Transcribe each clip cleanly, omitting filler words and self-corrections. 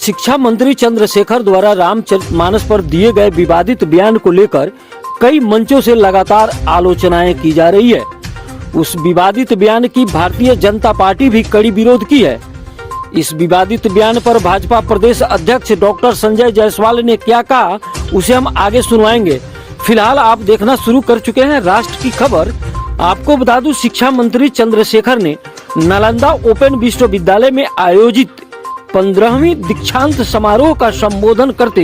शिक्षा मंत्री चंद्रशेखर द्वारा रामचरितमानस पर दिए गए विवादित बयान को लेकर कई मंचों से लगातार आलोचनाएं की जा रही है। उस विवादित बयान की भारतीय जनता पार्टी भी कड़ी विरोध की है। इस विवादित बयान पर भाजपा प्रदेश अध्यक्ष डॉक्टर संजय जायसवाल ने क्या कहा, उसे हम आगे सुनवाएंगे। फिलहाल आप देखना शुरू कर चुके हैं राष्ट्र की खबर। आपको बता दूं, शिक्षा मंत्री चंद्रशेखर ने नालंदा ओपन विश्वविद्यालय में आयोजित 15वीं दीक्षांत समारोह का संबोधन करते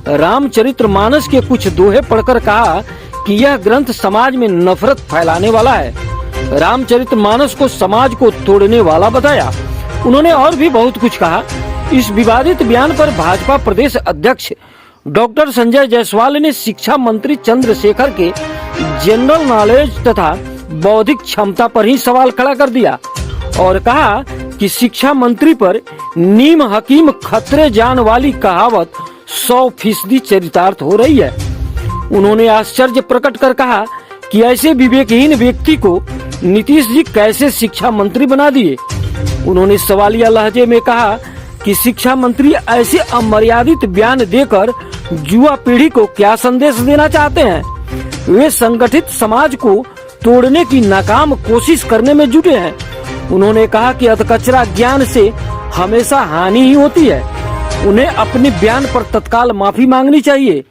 रामचरितमानस के कुछ दोहे पढ़कर कहा कि यह ग्रंथ समाज में नफरत फैलाने वाला है। रामचरितमानस को समाज को तोड़ने वाला बताया। उन्होंने और भी बहुत कुछ कहा। इस विवादित बयान पर भाजपा प्रदेश अध्यक्ष डॉक्टर संजय जायसवाल ने शिक्षा मंत्री चंद्रशेखर के जनरल नॉलेज तथा बौद्धिक क्षमता पर ही सवाल खड़ा कर दिया और कहा कि शिक्षा मंत्री पर नीम हकीम खतरे जान वाली कहावत 100% चरितार्थ हो रही है। उन्होंने आश्चर्य प्रकट कर कहा कि ऐसे विवेकहीन व्यक्ति को नीतीश जी कैसे शिक्षा मंत्री बना दिए। उन्होंने सवालिया लहजे में कहा कि शिक्षा मंत्री ऐसे अमर्यादित बयान देकर युवा पीढ़ी को क्या संदेश देना चाहते हैं। वे संगठित समाज को तोड़ने की नाकाम कोशिश करने में जुटे हैं। उन्होंने कहा कि अधकचरा ज्ञान से हमेशा हानि ही होती है। उन्हें अपने बयान पर तत्काल माफी मांगनी चाहिए।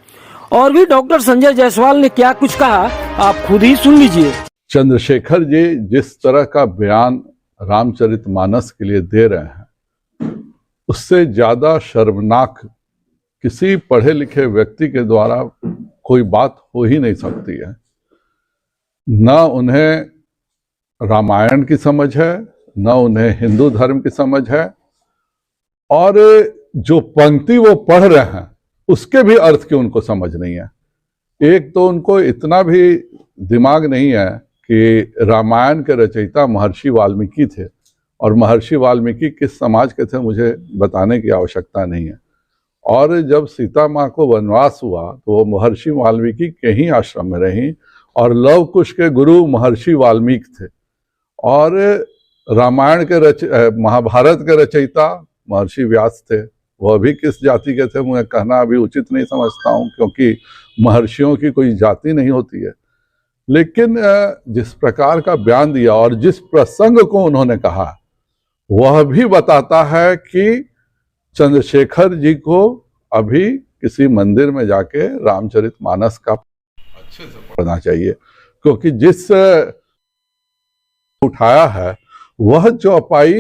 और भी डॉक्टर संजय जायसवाल ने क्या कुछ कहा, आप खुद ही सुन लीजिए। चंद्रशेखर जी जिस तरह का बयान रामचरितमानस के लिए दे रहे हैं, उससे ज्यादा शर्मनाक किसी पढ़े लिखे व्यक्ति के द्वारा कोई बात हो ही नहीं सकती है। न उन्हें रामायण की समझ है, न उन्हें हिंदू धर्म की समझ है, और जो पंक्ति वो पढ़ रहे हैं उसके भी अर्थ की उनको समझ नहीं है। एक तो उनको इतना भी दिमाग नहीं है कि रामायण के रचयिता महर्षि वाल्मीकि थे, और महर्षि वाल्मीकि किस समाज के थे मुझे बताने की आवश्यकता नहीं है। और जब सीता माँ को वनवास हुआ तो वो महर्षि वाल्मीकि के ही आश्रम में रहीं, और लव कुश के गुरु महर्षि वाल्मीकि थे। और रामायण के महाभारत के रचयिता महर्षि व्यास थे। वह भी किस जाति के थे मुझे कहना अभी उचित नहीं समझता हूँ, क्योंकि महर्षियों की कोई जाति नहीं होती है। लेकिन जिस प्रकार का बयान दिया और जिस प्रसंग को उन्होंने कहा, वह भी बताता है कि चंद्रशेखर जी को अभी किसी मंदिर में जाके रामचरितमानस का अच्छे से पढ़ना चाहिए, क्योंकि जिस उठाया है वह चौपाई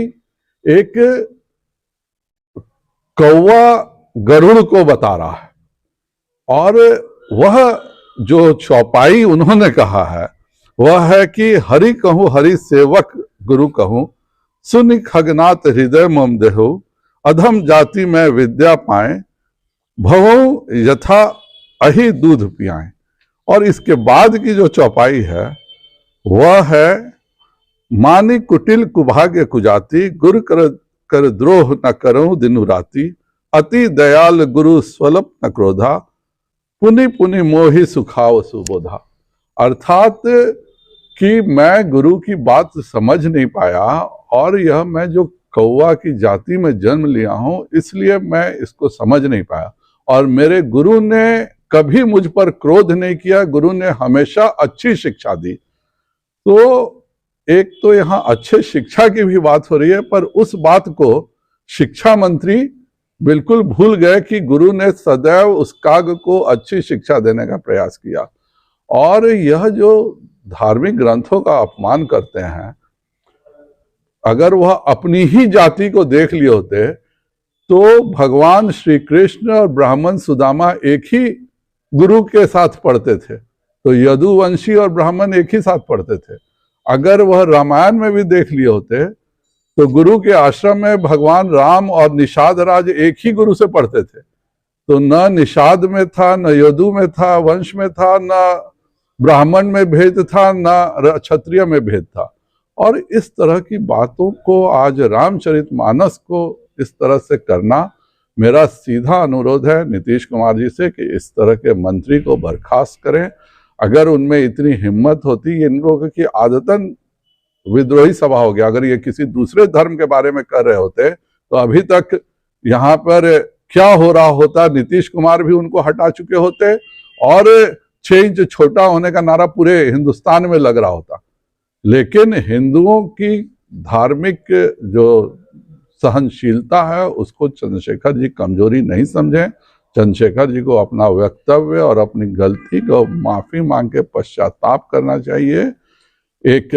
एक कौवा गरुड़ को बता रहा है। और वह जो चौपाई उन्होंने कहा है वह है कि हरि कहूँ हरि सेवक गुरु कहूँ, सुनि खगनाथ हृदय मम देहु, अधम जाति में विद्या पाए, भवो यथा अहि दूध पियाएं। और इसके बाद की जो चौपाई है वह है मानी कुटिल कुभाग्य कुजाति, गुरु कर द्रोह न करूं दिनु राति, अति दयाल गुरु स्वल्प न क्रोधा, पुनि पुनि मोहि सुखाव सुबोधा। अर्थात कि मैं गुरु की बात समझ नहीं पाया, और यह मैं जो कौवा की जाति में जन्म लिया हूं इसलिए मैं इसको समझ नहीं पाया। और मेरे गुरु ने कभी मुझ पर क्रोध नहीं किया, गुरु ने हमेशा अच्छी शिक्षा दी। तो एक तो यहाँ अच्छे शिक्षा की भी बात हो रही है, पर उस बात को शिक्षा मंत्री बिल्कुल भूल गए कि गुरु ने सदैव उस काग को अच्छी शिक्षा देने का प्रयास किया। और यह जो धार्मिक ग्रंथों का अपमान करते हैं, अगर वह अपनी ही जाति को देख लिए होते तो भगवान श्री कृष्ण और ब्राह्मण सुदामा एक ही गुरु के साथ पढ़ते थे, तो यदुवंशी और ब्राह्मण एक ही साथ पढ़ते थे। अगर वह रामायण में भी देख लिए होते तो गुरु के आश्रम में भगवान राम और निषाद राज एक ही गुरु से पढ़ते थे, तो न निषाद में था, न यदु में था, वंश में था, न ब्राह्मण में भेद था, न क्षत्रिय में भेद था। और इस तरह की बातों को आज रामचरितमानस को इस तरह से करना, मेरा सीधा अनुरोध है नीतीश कुमार जी से कि इस तरह के मंत्री को बर्खास्त करें। अगर उनमें इतनी हिम्मत होती, इन लोगों की आदतन विद्रोही सभा हो गया। अगर ये किसी दूसरे धर्म के बारे में कर रहे होते तो अभी तक यहाँ पर क्या हो रहा होता, नीतीश कुमार भी उनको हटा चुके होते और 6 इंच छोटा होने का नारा पूरे हिंदुस्तान में लग रहा होता। लेकिन हिंदुओं की धार्मिक जो सहनशीलता है उसको चंद्रशेखर जी कमजोरी नहीं समझे। चंद्रशेखर जी को अपना वक्तव्य और अपनी गलती को माफी मांग के पश्चाताप करना चाहिए। एक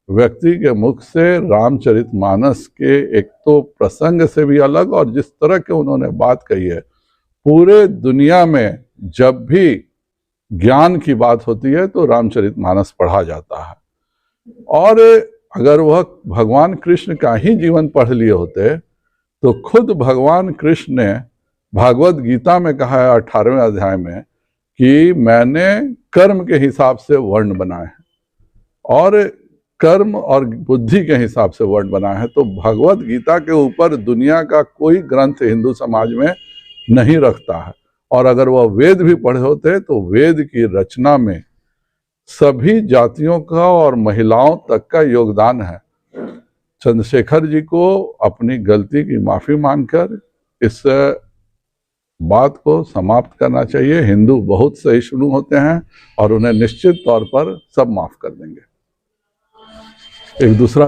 व्यक्ति के मुख से रामचरितमानस के एक तो प्रसंग से भी अलग और जिस तरह के उन्होंने बात कही है, पूरे दुनिया में जब भी ज्ञान की बात होती है तो रामचरितमानस पढ़ा जाता है। और अगर वह भगवान कृष्ण का ही जीवन पढ़ लिए होते तो खुद भगवान कृष्ण ने भागवत गीता में कहा है 18वें अध्याय में कि मैंने कर्म के हिसाब से वर्ण बनाए हैं और कर्म और बुद्धि के हिसाब से वर्ण बनाए हैं। तो भगवत गीता के ऊपर दुनिया का कोई ग्रंथ हिंदू समाज में नहीं रखता है। और अगर वह वेद भी पढ़े होते तो वेद की रचना में सभी जातियों का और महिलाओं तक का योगदान है। चंद्रशेखर जी को अपनी गलती की माफी मांगकर इस बात को समाप्त करना चाहिए। हिंदू बहुत सहिष्णु होते हैं और उन्हें निश्चित तौर पर सब माफ कर देंगे। एक दूसरा